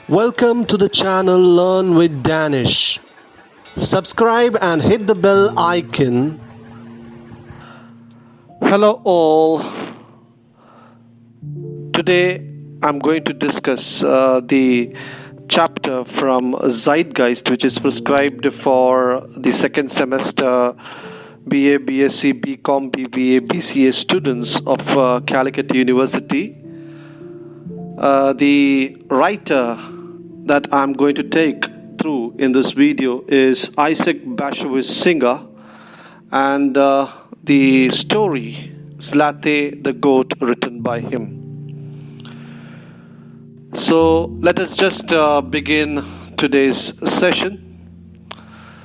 Welcome to the channel Learn with Danish. Subscribe and hit the bell icon. Hello all. Today I'm going to discuss the chapter from ZEITGEIST, which is prescribed for the second semester BA, BSc, BCom, BBA, BCA students of CALICUT University. The writer that I'm going to take through in this video is Isaac Bashevis Singer, and the story ZLATEH the Goat, written by him. So let us just begin today's session.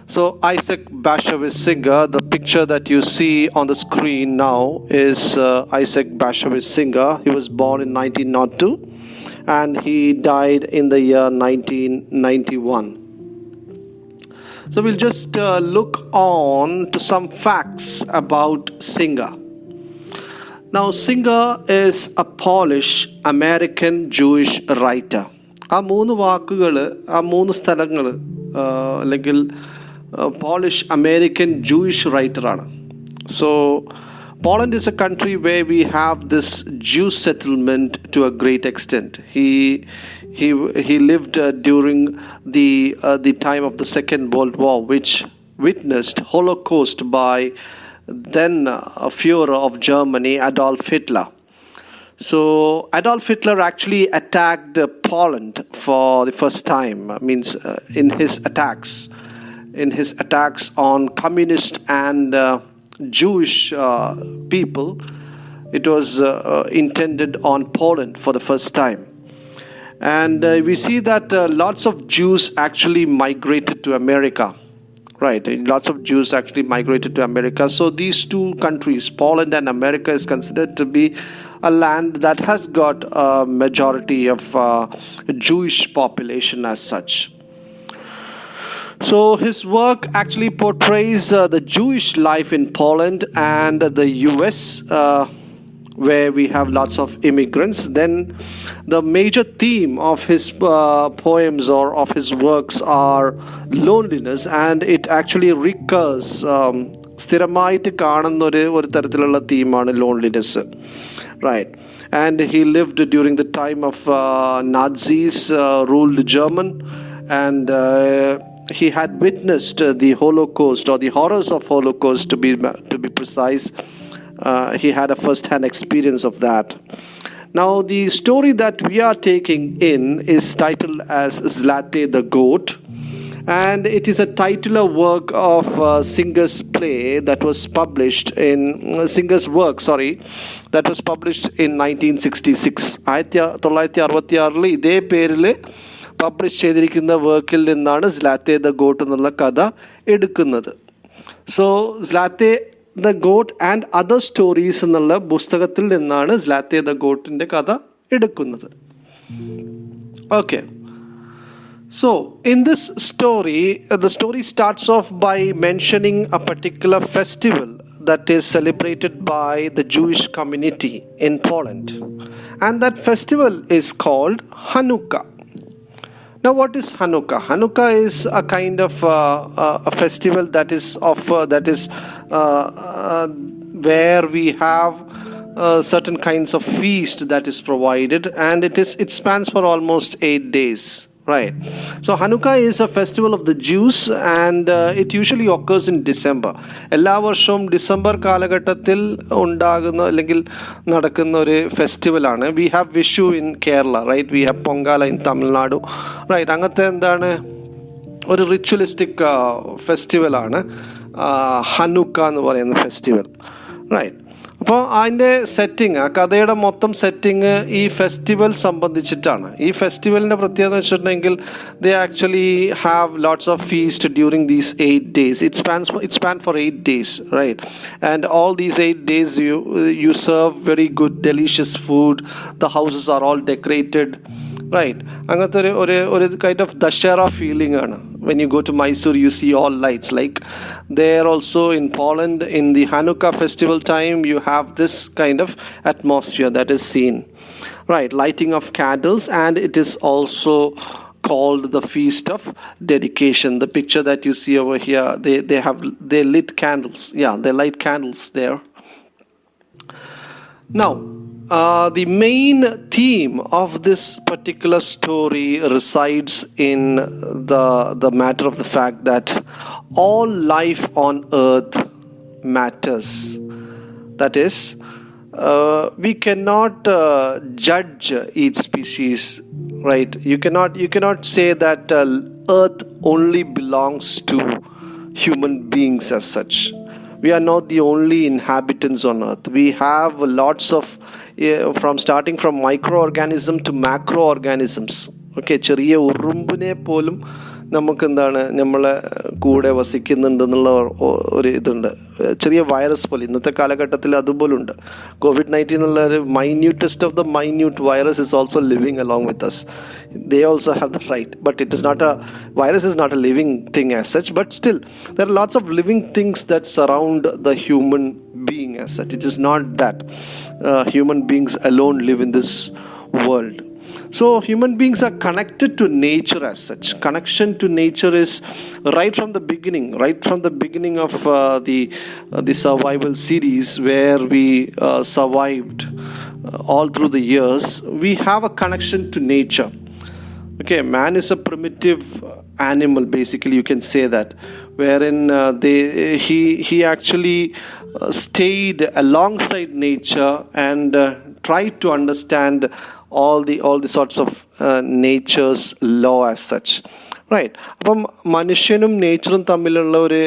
So Isaac Bashevis Singer, the picture that you see on the screen now is Isaac Bashevis Singer. He was born in 1902 and he died in the year 1991. So we'll just look on to some facts about Singer. Now, Singer is a Polish American Jewish writer. ആ മൂന്ന് വാക്കുകൾ, ആ മൂന്ന് സ്ഥലങ്ങൾ അല്ലെങ്കിൽ Polish American Jewish writer ആണ്. So Poland is a country where we have this Jew settlement to a great extent. He lived during the time of the Second World War, which witnessed Holocaust by then Führer of Germany, Adolf Hitler. So Adolf Hitler actually attacked Poland for the first time. Means in his attacks on communist and Jewish people, it was intended on Poland for the first time. And we see that lots of Jews actually migrated to America. Right, lots of Jews actually migrated to America. So these two countries, Poland and America, is considered to be a land that has got a majority of Jewish population as such. So his work actually portrays the Jewish life in Poland and the US, where we have lots of immigrants. Then the major theme of his poems or of his works are loneliness, and it actually recurs. സ്ഥിരമായിട്ട് കാണുന്ന ഒരു തരത്തിലുള്ള തീമാണ് loneliness, right? And he lived during the time of Nazis ruled German, and he had witnessed the Holocaust, or the horrors of Holocaust to be precise. He had a first-hand experience of that. Now, the story that we are taking in is titled as ZLATEH the Goat, and it is a titular work of Singer's play that was published in Singer's work, that was published in 1966. 1966 ഇതേ പേരിൽ publish ചെയ്തിരിക്കുന്ന വർക്കിൽ നിന്നാണ് ZLATEH the Goat എന്നുള്ള കഥ എടുക്കുന്നത്. So ZLATEH the Goat and Other Stories എന്നുള്ള പുസ്തകത്തിൽ നിന്നാണ് ZLATEH the Goatന്റെ കഥ എടുക്കുന്നത്. Okay. So in this story, the story starts off by mentioning a particular festival that is celebrated by the Jewish community in Poland, and that festival is called Hanukkah. Now, what is Hanukkah? Hanukkah is a kind of a festival that is where we have certain kinds of feast that is provided, and it spans for almost 8 days. Right. So Hanukkah is a festival of the Jews, and it usually occurs in December. എല്ലാ വർഷവും December കാലഘട്ടത്തിൽ ഉണ്ടാകുന്ന അല്ലെങ്കിൽ നടക്കുന്ന ഒരു ഫെസ്റ്റിവലാണ്. We have Vishu in Kerala, right? We have Pongala in Tamil Nadu, right? അങ്ങനത്തെ എന്താണ് ഒരു റിച്വലിസ്റ്റിക് ഫെസ്റ്റിവലാണ് Hanukkah എന്ന് പറയുന്ന ഫെസ്റ്റിവൽ, റൈറ്റ്? അപ്പോൾ അതിൻ്റെ സെറ്റിങ്, ആ കഥയുടെ മൊത്തം സെറ്റിങ് ഈ ഫെസ്റ്റിവൽ സംബന്ധിച്ചിട്ടാണ്. ഈ ഫെസ്റ്റിവലിൻ്റെ പ്രത്യേകത എന്ന് വെച്ചിട്ടുണ്ടെങ്കിൽ they actually have lots of feast during these 8 days. It spans for 8 days, right? And all these 8 days you serve very good delicious food. The houses are all decorated, right? അങ്ങനത്തെ ഒരു kind of ദശറ feeling ആണ്. When you go to Mysore, you see all lights. Like there also in Poland, in the Hanukkah festival time, you have this kind of atmosphere that is seen, right? Lighting of candles, and it is also called the Feast of Dedication. The picture that you see over here, they lit candles. Yeah, they light candles there. Now, the main theme of this particular story resides in the matter of the fact that all life on earth matters. That is, we cannot judge each species, right? You cannot say that earth only belongs to human beings as such. We are not the only inhabitants on earth. We have lots of from starting from microorganism to macroorganisms. Okay, ചെറിയ ഉറുമ്പിനെ പോലും നമുക്ക് എന്താണ് നമ്മളെ കൂടെ വസിക്കുന്നുണ്ടെന്നുള്ള ഒരു ഇതുണ്ട്. ചെറിയ വൈറസ് പോലെ ഇന്നത്തെ കാലഘട്ടത്തിൽ അതുപോലുണ്ട്. COVID-19 എന്നുള്ള ഒരു minutest of the minute virus is also living along with us. They also have the right, but it is not a virus is not a living thing as such, but still there are lots of living things that surround the human being as such. It is not that human beings alone live in this world. So human beings are connected to nature as such. Connection to nature is right from the beginning of the survival series, where we survived all through the years. We have a connection to nature. Okay, man is a primitive animal, basically you can say that, wherein he actually stayed alongside nature and tried to understand all the sorts of nature's law as such, right? അപ്പം മനുഷ്യനും നേച്ചറും തമ്മിലുള്ള ഒരു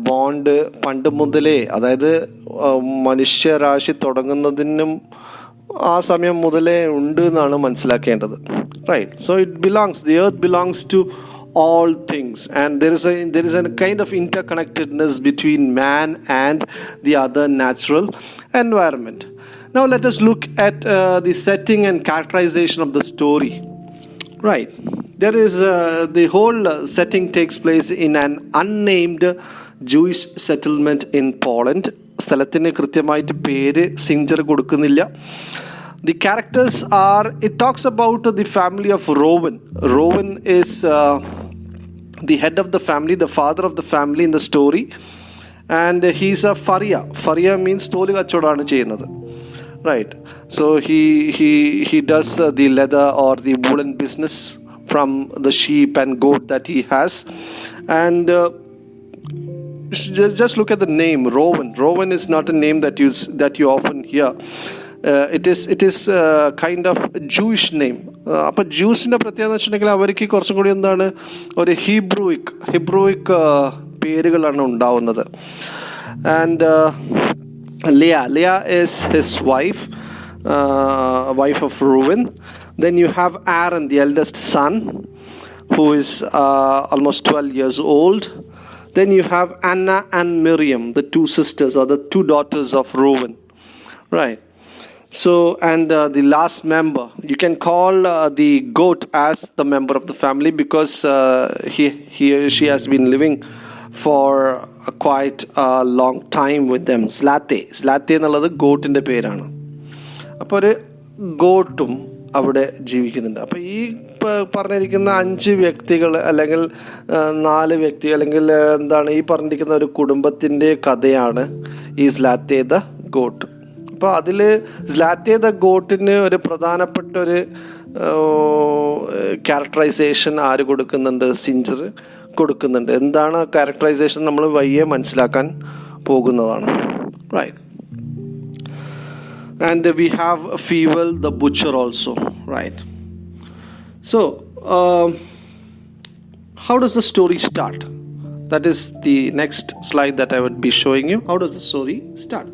bond പണ്ട് മുതലേ, അതായത് മനുഷ്യരാശി തുടങ്ങുന്നതിനും ആ സമയം മുതലേ ഉണ്ട് എന്നാണ് മനസ്സിലാക്കേണ്ടത്, right? So the earth belongs to all things, and there is a kind of interconnectedness between man and the other natural environment. Now let us look at the setting and characterization of the story, right? There is the whole setting takes place in an unnamed Jewish settlement in Poland. സ്ഥലത്തിന് കൃത്യമായിട്ട് പേര് സിഞ്ചർ കൊടുക്കുന്നില്ല. The characters are, it talks about the family of Rowan. Rowan is the head of the family, the father of the family in the story, and he's a faria. Faria means തോല് കച്ചവടമാണ് ചെയ്യുന്നത്, right? So he does the leather or the woolen business from the sheep and goat that he has, and just look at the name Rowan. Rowan is not a name that you often hear. It is kind of Jewish name. അപ്പോൾ ജ്യൂസിൻ്റെ പ്രത്യേകത എന്ന് വെച്ചിട്ടുണ്ടെങ്കിൽ അവർക്ക് കുറച്ചും കൂടി എന്താണ്, ഒരു ഹിബ്രൂയിക് പേരുകളാണ് ഉണ്ടാവുന്നത്. And Leah is his wife of Reuben. Then you have Aaron, the eldest son, who is almost 12 years old. Then you have Anna and Miriam, the two sisters or the two daughters of Reuben, right? So, and the last member, you can call the goat as the member of the family, because she has been living for quite a long time with them. ZLATEH എന്നുള്ളത് ഗോട്ടിൻ്റെ പേരാണ്. അപ്പോൾ ഒരു ഗോട്ടും അവിടെ ജീവിക്കുന്നുണ്ട്. അപ്പോൾ ഈ പറഞ്ഞിരിക്കുന്ന 5 വ്യക്തികൾ അല്ലെങ്കിൽ 4 വ്യക്തി അല്ലെങ്കിൽ എന്താണ് ഈ പറഞ്ഞിരിക്കുന്ന ഒരു കുടുംബത്തിൻ്റെ കഥയാണ് ഈ ZLATEH ദ ഗോട്ട്. അപ്പോൾ അതിൽ ZLATEH ദ ഗോട്ടിന് ഒരു പ്രധാനപ്പെട്ട ഒരു ക്യാരക്ടറൈസേഷൻ ആര് കൊടുക്കുന്നുണ്ട്? സിഞ്ചർ കൊടുക്കുന്നുണ്ട്. എന്താണ് ക്യാരക്ടറൈസേഷൻ നമ്മൾ വയ്യെ മനസ്സിലാക്കാൻ പോകുന്നതാണ്, right? And we have Fievel the butcher also, right? So how does the story start? That is the next slide that I would be showing you. How does the story start?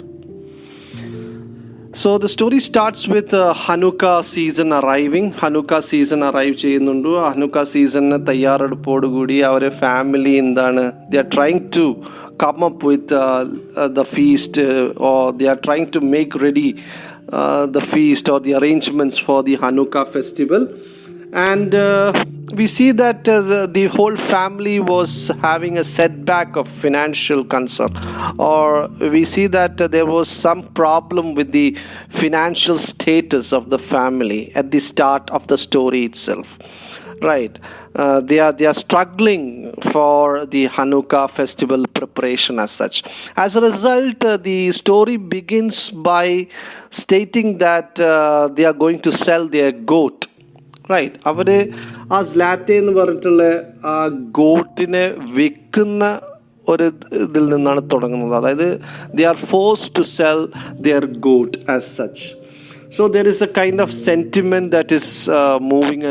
So the story starts with Hanukkah season arriving. Hanukkah season arrive ചെയ്യുന്നുണ്ട്. Hanukkah season തയ്യാറെടുപ്പോടുകൂടി അവരെ family എന്താണ്, they are trying to come up with the feast, or they are trying to make ready the feast or the arrangements for the Hanukkah festival. And we see that the whole family was having a setback of financial concern, or we see that there was some problem with the financial status of the family at the start of the story itself. Right, they are struggling for the Hanukkah festival preparation as such. As a result, the story begins by stating that they are going to sell their goat. Right, അവര് ആ സ്ലാത്തെ എന്ന് പറഞ്ഞിട്ടുള്ള ആ ഗോട്ടിനെ വിൽക്കുന്ന ഒരു ഇതിൽ നിന്നാണ് തുടങ്ങുന്നത്. അതായത് they are forced to sell their goat as such. So there is a kind of sentiment that is moving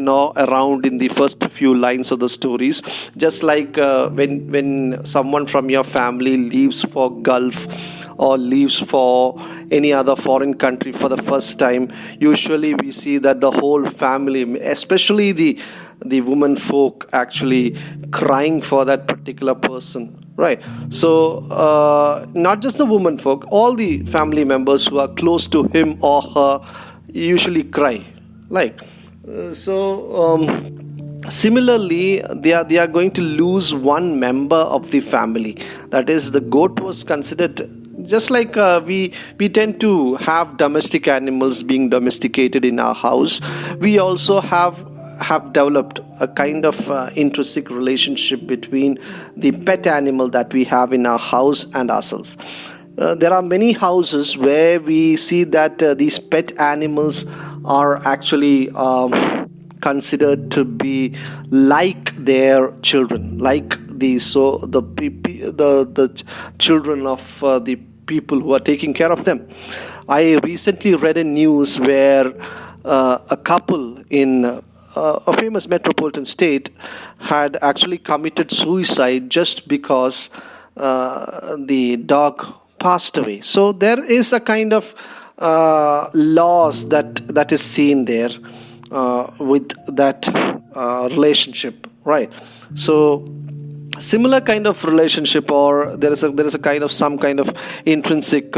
around in the first few lines of the stories, just like when someone from your family leaves for Gulf or leaves for any other foreign country for the first time. Usually we see that the whole family, especially the women folk, actually crying for that particular person, right? So not just the women folk, all the family members who are close to him or her usually cry, like similarly they are going to lose one member of the family. That is, the goat was considered, just like we tend to have domestic animals being domesticated in our house. We also have developed a kind of intrinsic relationship between the pet animal that we have in our house and ourselves. There are many houses where we see that these pet animals are actually considered to be like their children, like the children of the people who are taking care of them. I recently read a news where a couple in a famous metropolitan state had actually committed suicide just because the dog passed away. So there is a kind of loss that is seen there with that relationship, right? So similar kind of relationship, or there is a kind of some kind of intrinsic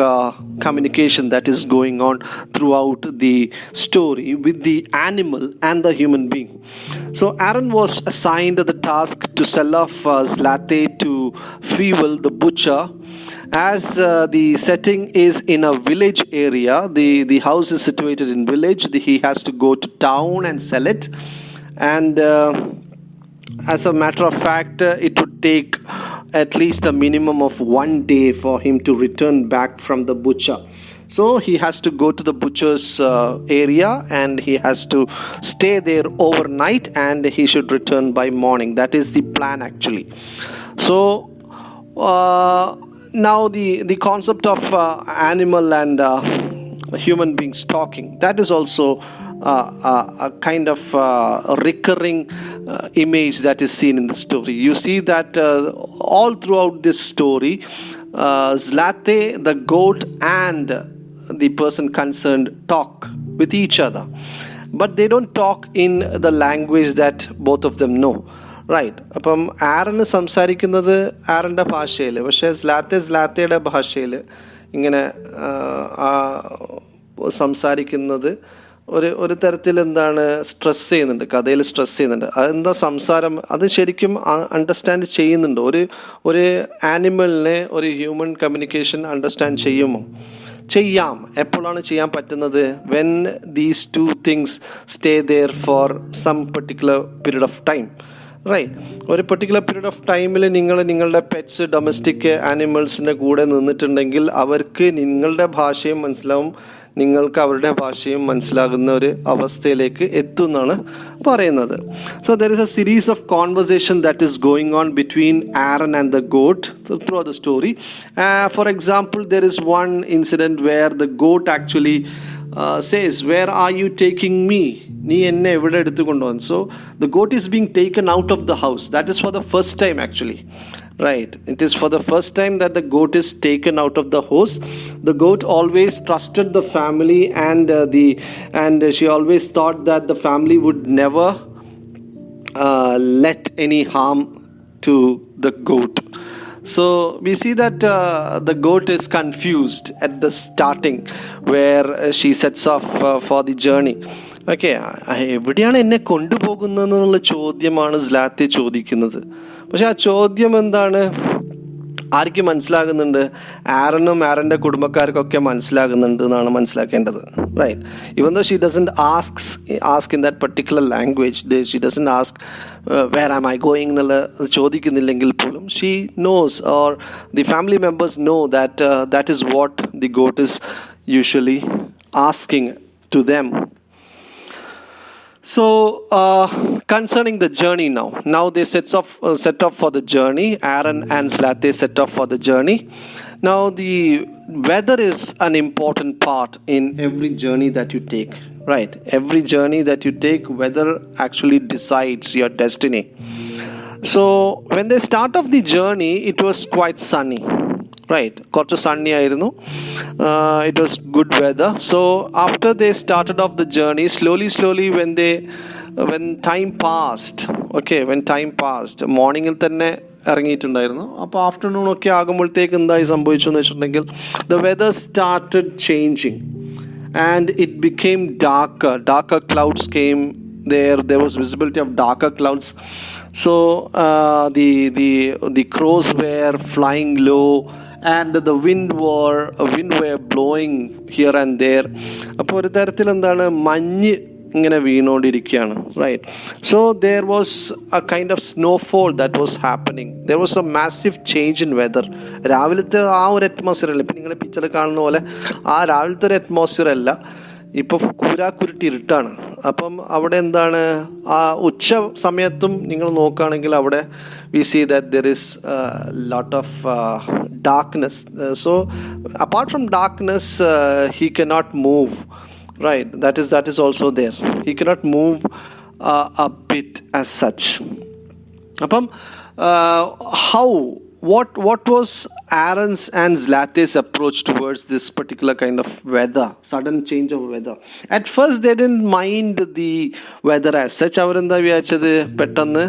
communication that is going on throughout the story with the animal and the human being. So Aaron was assigned the task to sell off ZLATEH to Fievel the butcher. As the setting is in a village area, the house is situated in village. He has to go to town and sell it, and as a matter of fact, it would take at least a minimum of 1 day for him to return back from the butcher. So he has to go to the butcher's area, and he has to stay there overnight, and he should return by morning. That is the plan actually. So now the concept of animal and human beings talking, that is also a kind of recurring image that is seen in the story. You see that all throughout this story, ZLATEH, the goat, and the person concerned talk with each other, but they don't talk in the language that both of them know, right. അപ്പം ആരന് സംസാരിക്കുന്നത് ആരൻ്റെ ഭാഷയിൽ, പക്ഷേ സ്ലാത്തയുടെ ഭാഷയിൽ ഇങ്ങനെ സംസാരിക്കുന്നത് ഒരു തരത്തിൽ എന്താണ് സ്ട്രെസ് ചെയ്യുന്നുണ്ട്, കഥയിൽ സ്ട്രെസ് ചെയ്യുന്നുണ്ട്. അതെന്താ സംസാരം, അത് ശരിക്കും അണ്ടർസ്റ്റാൻഡ് ചെയ്യുന്നുണ്ട്. ഒരു ആനിമലിനെ ഒരു ഹ്യൂമൻ കമ്മ്യൂണിക്കേഷൻ അണ്ടർസ്റ്റാൻഡ് ചെയ്യുമോ? ചെയ്യാം. എപ്പോഴാണ് ചെയ്യാൻ പറ്റുന്നത്? When these two things stay there for some particular period of time, right. ഒരു പെർട്ടിക്കുലർ പീരീഡ് ഓഫ് ടൈമിൽ നിങ്ങളുടെ പെറ്റ്സ്, ഡൊമസ്റ്റിക് ആനിമൽസിൻ്റെ കൂടെ നിന്നിട്ടുണ്ടെങ്കിൽ അവർക്ക് നിങ്ങളുടെ ഭാഷയും മനസ്സിലാവും, നിങ്ങൾക്ക് അവരുടെ ഭാഷയും മനസ്സിലാകുന്ന ഒരു അവസ്ഥയിലേക്ക് എത്തുമെന്നാണ് പറയുന്നത്. So there is a series of conversation that is going on between Aaron and the goat through the story. For example, there is one incident where the goat actually says, where are you taking me? നീ എന്നെ എവിടെ എടുത്തു കൊണ്ടുപോകുന്നു? So the goat is being taken out of the house. That is for the first time actually, right? It is for the first time that the goat is taken out of the house. The goat always trusted the family, and she always thought that the family would never let any harm to the goat. So we see that the goat is confused at the starting, where she sets off for the journey. Okay, എവിടെയാണ് എന്നെ കൊണ്ടുപോകുന്നതെന്നുള്ള ചോദ്യമാണ് സ്ലാത്തെ ചോദിക്കുന്നത്. പക്ഷെ ആ ചോദ്യം എന്താണ്, ആർക്ക് മനസ്സിലാകുന്നുണ്ട്? ആരനും ആരൻ്റെ കുടുംബക്കാർക്കൊക്കെ മനസ്സിലാകുന്നുണ്ട് എന്നാണ് മനസ്സിലാക്കേണ്ടത്. Right, even though she doesn't ask in that particular language, she doesn't ask where am I going എന്നുള്ള ചോദിക്കുന്നില്ലെങ്കിൽ പോലും she knows, or the family members know that is what the goat is usually asking to them. So, concerning the journey now they set off for the journey. Aaron and ZLATEH set off for the journey. Now, the weather is an important part in every journey that you take, right? Every journey that you take, weather actually decides your destiny. So, when they start off the journey, it was quite sunny. Right, കുറച്ച് സണ്ണി ആയിരുന്നു. It was good weather. So after they started off the journey, slowly when time passed, മോർണിംഗിൽ തന്നെ ഇറങ്ങിയിട്ടുണ്ടായിരുന്നു. അപ്പോൾ afternoon ഒക്കെ ആകുമ്പോഴത്തേക്ക് എന്തായി സംഭവിച്ചു എന്ന് വെച്ചിട്ടുണ്ടെങ്കിൽ, the weather started changing and it became darker clouds came there was visibility of darker clouds. So the crows were flying low and the wind were blowing here and there. അപ്പോൾ ഒരു തരത്തിൽ എന്താണ്, മഞ്ഞ് ഇങ്ങനെ വീണോണ്ടിരിക്കുകയാണ്. Right, so there was a kind of snowfall that was happening. There was a massive change in weather. രാവിലത്തെ ആ ഒരു അറ്റ്മോസ്ഫിയർ അല്ല, ഇപ്പം നിങ്ങൾ പിക്ചറിൽ കാണുന്ന പോലെ ആ രാവിലത്തെ ഒരു അറ്റ്മോസ്ഫിയർ അല്ല, ഇപ്പോൾ കുരുട്ടി ഇരുട്ടാണ്. അപ്പം അവിടെ എന്താണ്, ആ ഉച്ച സമയത്തും നിങ്ങൾ നോക്കുകയാണെങ്കിൽ അവിടെ we see that there is a lot of darkness. So apart from darkness, he cannot move, right? That is also there. He cannot move a bit as such. അപ്പം what was Aaron's and ZLATEH's approach towards this particular kind of weather, sudden change of weather? At first they didn't mind the weather as such. അവരെന്താ വിചാരിച്ചത്, പെട്ടെന്ന്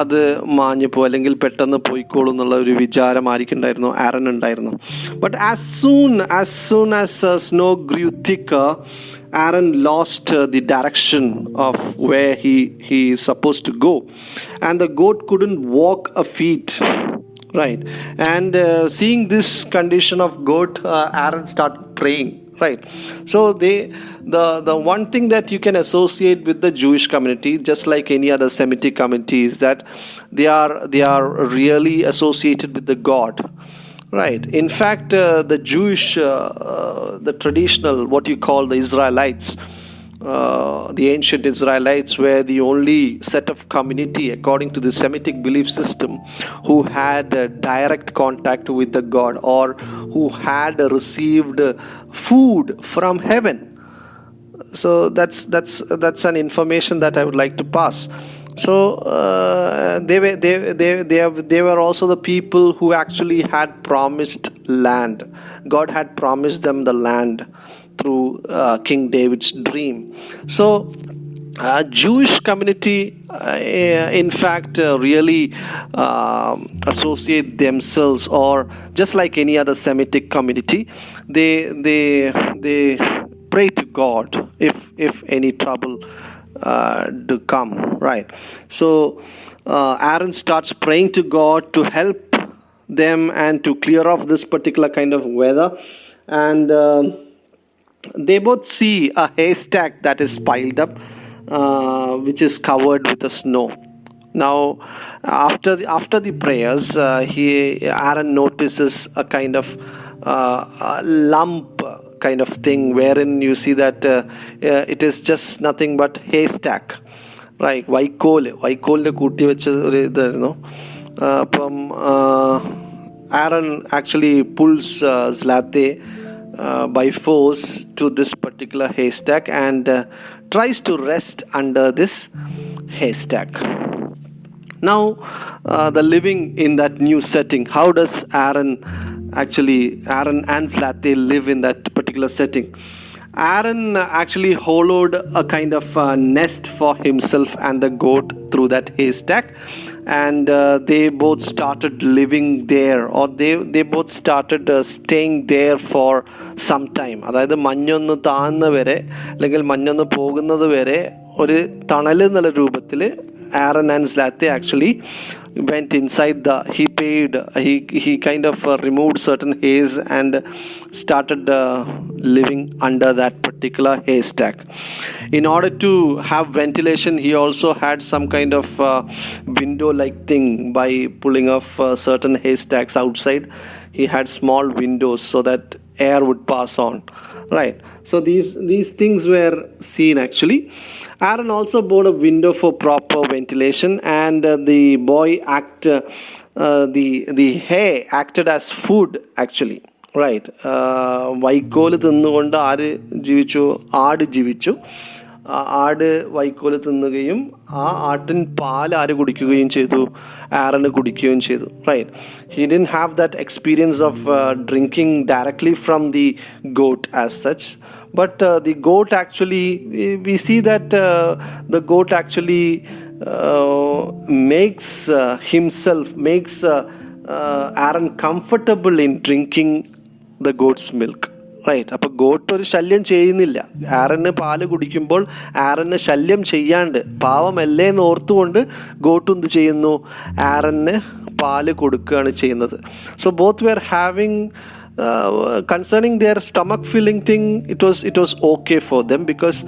അത് മാഞ്ഞു പോകും അല്ലെങ്കിൽ പെട്ടെന്ന് പോയിക്കോളും എന്നുള്ള ഒരു വിചാരം ആർക്കുണ്ടായിരുന്നു? ആരൻ ഉണ്ടായിരുന്നു. But as soon as snow grew thicker, Aaron lost the direction of where he is supposed to go, and the goat couldn't walk a feet. Right, and seeing this condition of goat, Aaron started praying. Right, so the one thing that you can associate with the Jewish community, just like any other Semitic community, is that they are really associated with the God. Right, in fact, the Jewish, the traditional, what you call the Israelites, the ancient Israelites were the only set of community, according to the Semitic belief system, who had direct contact with the God, or who had received food from heaven. So that's an information that I would like to pass. So they were also the people who actually had promised land. God had promised them the land through King David's dream. So Jewish community in fact really associate themselves, or just like any other Semitic community, they pray to God if any trouble to come. Right, so Aaron starts praying to God to help them and to clear off this particular kind of weather, and they both see a haystack that is piled up, which is covered with the snow. Now, after the prayers, Aaron notices a kind of lump kind of thing, wherein you see that it is just nothing but haystack, right? വൈക്കോലിന്റെ കൂട്ടി വെച്ച ഒരു ഇതായിരുന്നു. അപ്പം Aaron actually pulls ZLATEH by force to this particular haystack and tries to rest under this haystack. Now, the living in that new setting, how does Aaron and ZLATEH live in that particular setting? Aaron actually hollowed a kind of nest for himself and the goat through that haystack, and they both started living there, or they both started staying there for some time. അതായത് മഞ്ഞൊന്ന് താഴ്ന്ന വരെ അല്ലെങ്കിൽ മഞ്ഞൊന്ന് പോകുന്നത് വരെ ഒരു തണൽ എന്നുള്ള രൂപത്തിൽ Aaron and ZLATEH actually went inside he kind of removed certain haze and started living under that particular haystack. In order to have ventilation, he also had some kind of window like thing. By pulling off certain haystacks outside, he had small windows so that air would pass on, right? So these things were seen actually. Aaron also bought a window for proper ventilation, and the hay acted as food actually, right? വൈക്കോല് തിന്നുകൊണ്ട് ആര് ജീവിച്ചു? ആട് ജീവിച്ചു. ആട് വൈക്കോല് തിന്നുകയും ആ ആട്ടിൻ പാൽ ആര് കുടിക്കുകയും ചെയ്തു? ആരന് കുടിക്കുകയും ചെയ്തു, right? He didn't have that experience of drinking directly from the goat as such. But the goat actually, we see that the goat actually makes Aaron comfortable in drinking the goat's milk, right? അപ്പോൾ got ഒരു ശല്യം ചെയ്യുന്നില്ല. ആരന് പാല് കുടിക്കുമ്പോൾ ആരന് ശല്യം ചെയ്യാണ്ട്, പാവമല്ലേ എന്ന് ഓർത്തുകൊണ്ട് ഗോട്ട് എന്ത് ചെയ്യുന്നു? ആരന് പാല് കൊടുക്കുകയാണ് ചെയ്യുന്നത്. So both were having concerning their stomach filling thing, it was okay for them, because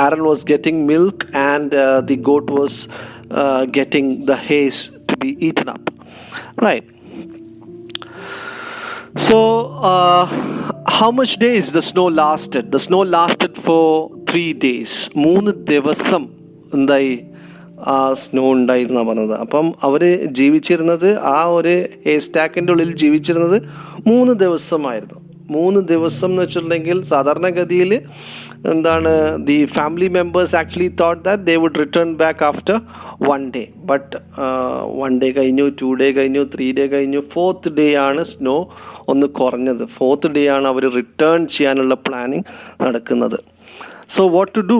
Aaron was getting milk and the goat was getting the haze to be eaten up, right? So how much days the snow lasted? The snow lasted for 3 days. 3 ദിവസം എന്തായി? Snow ഉണ്ടായിരുന്നാണ് പറഞ്ഞത്. അപ്പം അവർ ജീവിച്ചിരുന്നത്, ആ ഒരു ഹേസ്റ്റാക്കിൻ്റെ ഉള്ളിൽ ജീവിച്ചിരുന്നത് 3 ദിവസമായിരുന്നു. 3 ദിവസം എന്ന് വെച്ചിട്ടുണ്ടെങ്കിൽ സാധാരണഗതിയിൽ എന്താണ്, the family members actually thought that they would return back after 1 day. But 1 day കഴിഞ്ഞു, 2 day കഴിഞ്ഞു, 3 day കഴിഞ്ഞു, 4th day ആണ് സ്നോ ഒന്ന് കുറഞ്ഞത്. 4th day ആണ് അവർ റിട്ടേൺ ചെയ്യാനുള്ള പ്ലാനിങ് നടക്കുന്നത്. So what to do?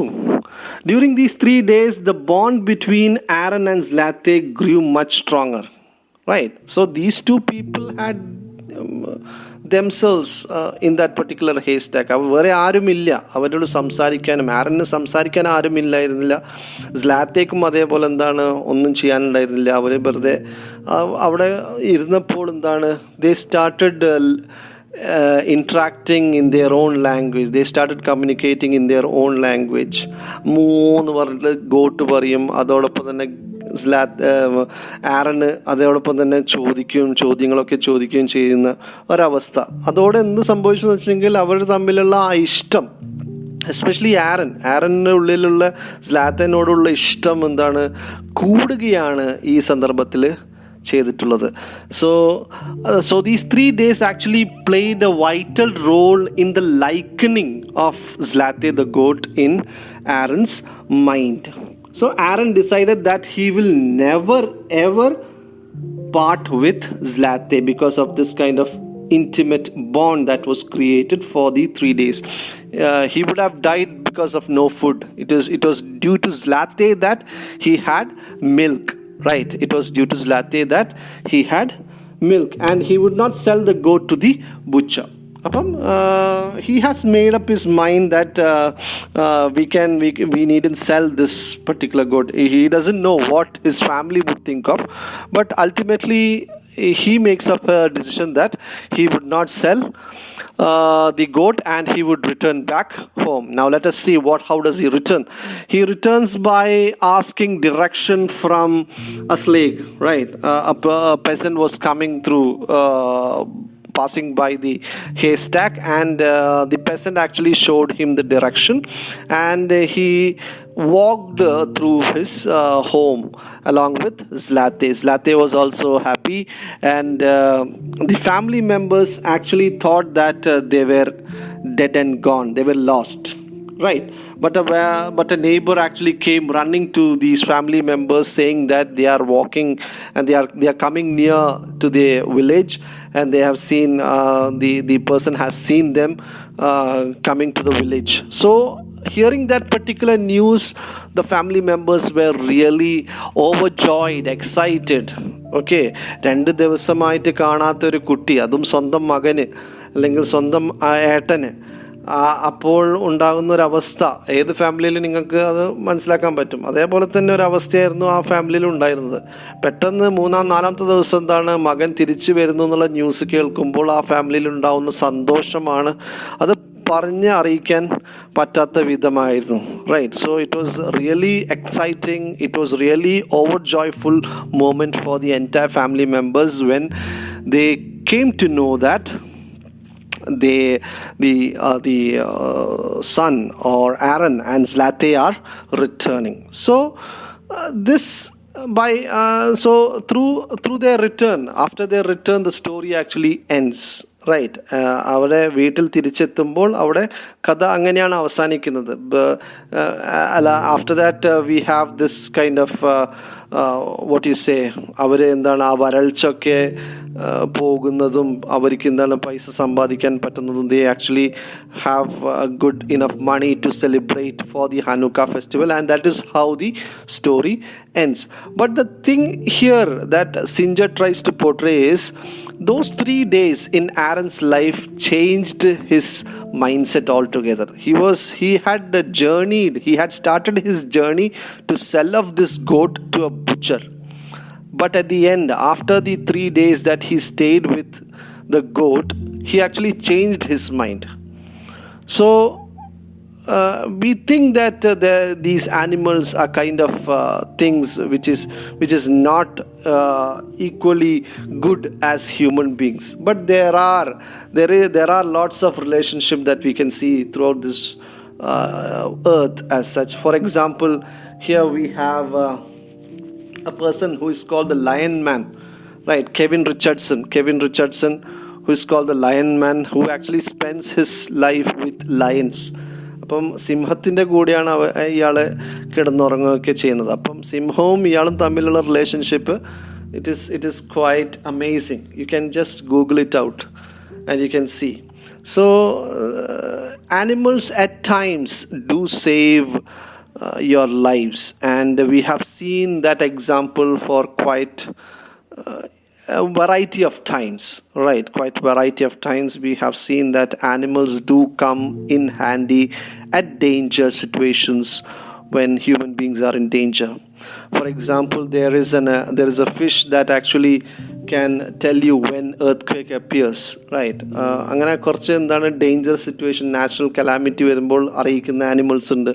During these 3 days, the bond between Aaron and ZLATEH grew much stronger, right? So these two people had themselves in that particular haystack. വേറെ ആരുമില്ല അവരോട് സംസാരിക്കാനും. ആരന് സംസാരിക്കാൻ ആരുമില്ലായിരുന്നില്ല. ZLATEHക്കും അതേപോലെ എന്താണ്, ഒന്നും ചെയ്യാനുണ്ടായിരുന്നില്ല. അവർ വെറുതെ അവിടെ ഇരുന്നപ്പോൾ എന്താണ്, they started interacting in their own language. They started communicating in their own language. 3 പറഞ്ഞിട്ട് ഗോട്ട് പറയും, അതോടൊപ്പം തന്നെ ആരന് അതോടൊപ്പം തന്നെ ചോദ്യങ്ങളൊക്കെ ചോദിക്കുകയും ചെയ്യുന്ന ഒരവസ്ഥ. അതോടെ എന്ത് സംഭവിച്ചു എന്ന് വെച്ചെങ്കിൽ അവർ തമ്മിലുള്ള ആ ഇഷ്ടം, എസ്പെഷ്യലി ആരൻ്റെ ഉള്ളിലുള്ള ZLATEHനോടുള്ള ഇഷ്ടം എന്താണ്, കൂടുകയാണ് ഈ സന്ദർഭത്തിൽ ചെയ്തിട്ടുള്ളത്. So these 3 days actually played a vital role in the likening of ZLATEH the goat in Aaron's mind. So Aaron decided that he will never ever part with ZLATEH because of this kind of intimate bond that was created for the 3 days. He would have died because of no food. It was due to ZLATEH that he had milk. Right, it was due to ZLATEH that he had milk, and he would not sell the goat to the butcher. He has made up his mind that we needn't sell this particular goat. He doesn't know what his family would think of, but ultimately he makes up a decision that he would not sell the goat and he would return back home. Now let us see how does he return. He returns by asking direction from a slave, right? A peasant was coming through, passing by the haystack, and the peasant actually showed him the direction, and he walked through his home along with ZLATEH. ZLATEH was also happy, and the family members actually thought that they were dead and gone, they were lost, right? But a neighbor actually came running to these family members saying that they are walking and they are coming near to the village, and they have seen the person has seen them coming to the village. So hearing that particular news, the family members were really overjoyed, excited. Okay, 2 ദിവസമായിട്ട് കാണാത്തൊരു കുട്ടി, അതും സ്വന്തം മകന് അല്ലെങ്കിൽ സ്വന്തം ഏട്ടന്, അപ്പോൾ ഉണ്ടാകുന്ന ഒരവസ്ഥ ഏത് ഫാമിലിയിൽ നിങ്ങൾക്ക് അത് മനസ്സിലാക്കാൻ പറ്റും. അതേപോലെ തന്നെ ഒരു അവസ്ഥയായിരുന്നു ആ ഫാമിലിയിൽ ഉണ്ടായിരുന്നത്. പെട്ടെന്ന് 3-4 ദിവസം എന്താണ്, മകൻ തിരിച്ചു വരുന്നു എന്നുള്ള ന്യൂസ് കേൾക്കുമ്പോൾ ആ ഫാമിലിയിൽ ഉണ്ടാവുന്ന സന്തോഷമാണ് അത് പറഞ്ഞ് അറിയിക്കാൻ പറ്റാത്ത വിധമായിരുന്നു. Right, so it was really exciting, it was really over joyful moment for the entire family members when they came to know that the son or Aaron and ZLATEH are returning. So this by so through their return, after their return, the story actually ends. Right, അവിടെ വീട്ടിൽ തിരിച്ചെത്തുമ്പോൾ അവിടെ കഥ അങ്ങനെയാണ് അവസാനിക്കുന്നത്. അല്ല, after that we have this kind of what you say, അവർ എന്താണ് ആ വരൾച്ചയൊക്കെ പോകുന്നതും അവർക്ക് എന്താണ് പൈസ സമ്പാദിക്കാൻ പറ്റുന്നതും. They actually have good enough money to celebrate for the Hanukkah festival, and that is how the story ends. But the thing here that Singer tries to portray is those 3 days in Aaron's life changed his mindset altogether. He had started his journey to sell off this goat to a butcher. But at the end, after the 3 days that he stayed with the goat, he actually changed his mind. So we think that these animals are kind of things which is not equally good as human beings. But there are lots of relationship that we can see throughout this earth as such. For example, here we have a person who is called the Lion Man, right? Kevin Richardson, who is called the Lion Man, who actually spends his life with lions. അപ്പം സിംഹത്തിൻ്റെ കൂടെയാണ് ഇയാൾ കിടന്നുറങ്ങുകയൊക്കെ ചെയ്യുന്നത്. അപ്പം സിംഹവും ഇയാളും തമ്മിലുള്ള relationship it is quite amazing. You can just google it out and you can see. So animals at times do save your lives, and we have seen that example for quite a variety of times, right? Quite variety of times we have seen that animals do come in handy at danger situations when human beings are in danger. For example, there is a fish that actually can tell you when earthquake appears, right? അങ്ങനെ കുറച്ച് എന്താണ് danger situation, natural calamity വരുമ്പോൾ അറിയിക്കുന്ന animals ഉണ്ട്,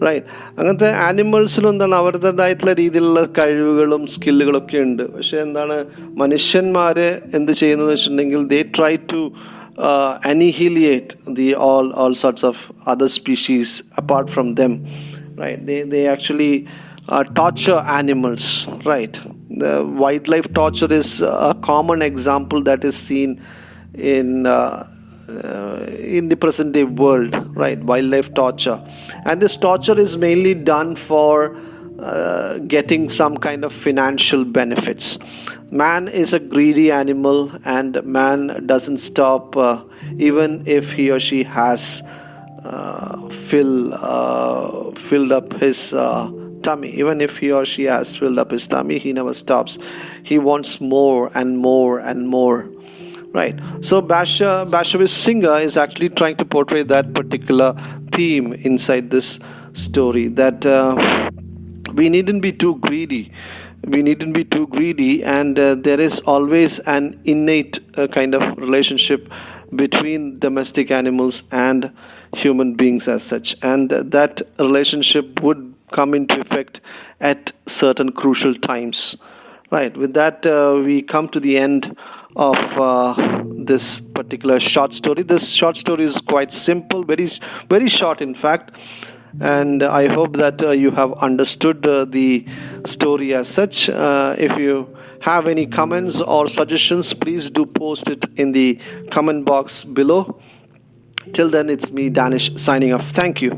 right? അങ്ങനത്തെ ആനിമൽസിലും എന്താണ് അവരുടേതായിട്ടുള്ള രീതിയിലുള്ള കഴിവുകളും സ്കില്ലുകളൊക്കെ ഉണ്ട്. പക്ഷെ എന്താണ് മനുഷ്യന്മാർ എന്ത് ചെയ്യുന്നത് വെച്ചിട്ടുണ്ടെങ്കിൽ they try to annihilate all sorts of other species apart from them, right? They actually torture animals, right? The wildlife torture is a common example that is seen in the present day world, right? Wildlife torture, and this torture is mainly done for getting some kind of financial benefits. Man is a greedy animal, and man doesn't stop even if he or she has filled up his tummy. Even if he or she has filled up his tummy, he never stops. He wants more and more and more, right? So Bashavis Singer is actually trying to portray that particular theme inside this story, that we needn't be too greedy. And there is always an innate kind of relationship between domestic animals and human beings as such, and that relationship would come into effect at certain crucial times, right? With that, we come to the end of this particular short story. This short story is quite simple, very very short in fact, and I hope that you have understood the story as such. If you have any comments or suggestions, please do post it in the comment box below. Till then, it's me, Danish, signing off. Thank you.